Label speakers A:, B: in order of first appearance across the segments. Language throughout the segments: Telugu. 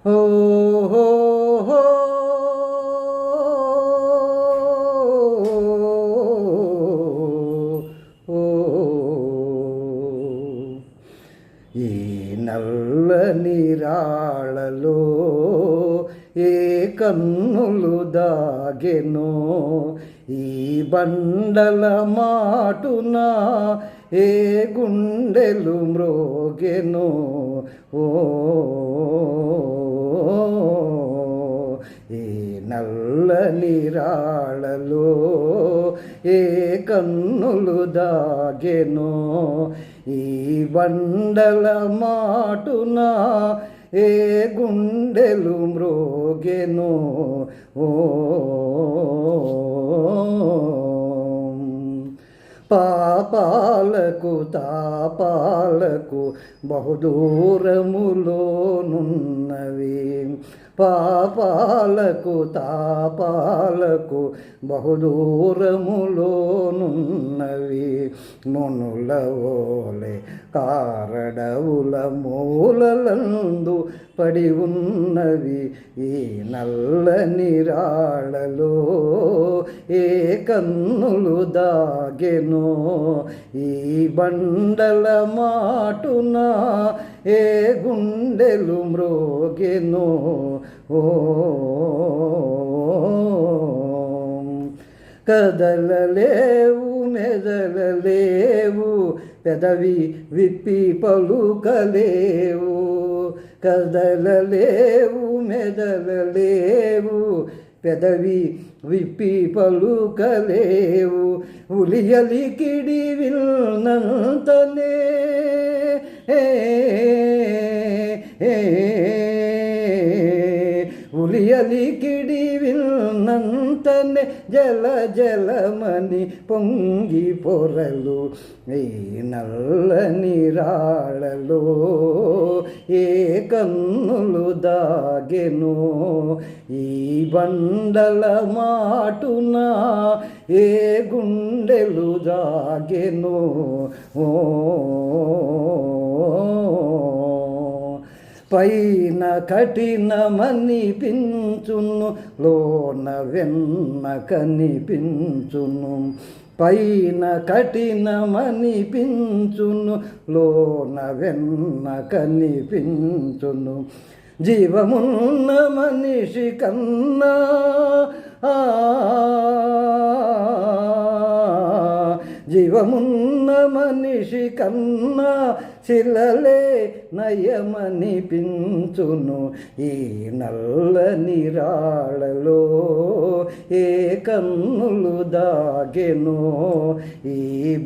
A: ఓ హో హో ఈ నల్లని రాళ్ళలో ఏ కన్నులు దాగెనో, ఈ బండల మాటున ఏ గుండెలు మ్రోగెనో. ఓ ఈ నల్లని రాళ్ళలో ఏ కన్నులు దాగెనో, ఈ బండల మాటున ఏ గుండెలు మ్రోగెనో. ఓ పాపాలకు తాపాలకు బహుదూరములోనున్నవి, పాపాలకు తాపాలకు బహుదూరములోనున్నవి. మునుల ఓలే కారడవుల మూలలందు పడి ఉన్నవి ఈ నల్లని రాళ్ళలో ఏ కన్నులు దాగెనో, ఈ బండల మాటున ఏ గుండెలు మ్రోగెనో. ఓ కదలలేవు మెదలలేవు, పెదవి విప్పి పలుకలేవు. కదలలేవు మెదలలేవు, పెదవి విప్పి పలుకలేవు. ఉలియలికిడి విల్నంతనే ఉలియలికిడి విల్నంతనే జల జలమని పొంగి పొరలు ఈ నల్లని రాళ్ళలో ఏ కన్నులు దాగెనో, ఈ బండల మాటున ఏ గుండెలు దాగెనో. ఓ పైన కఠినమనిపించును, లోన వెన్న కనిపించును. పైన కఠినమనిపించును, లోన వెన్న కనిపించును. జీవమున్న మనిషి కన్నా జీవమున్న మనిషి కన్నా శిలలే నయమనిపించును ఈ నల్లని రాళ్ళలో ఏ కన్నులు దాగెనో, ఈ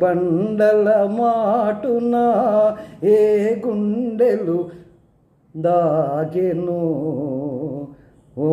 A: బండల మాటున ఏ గుండెలు దాగెనో. ఓ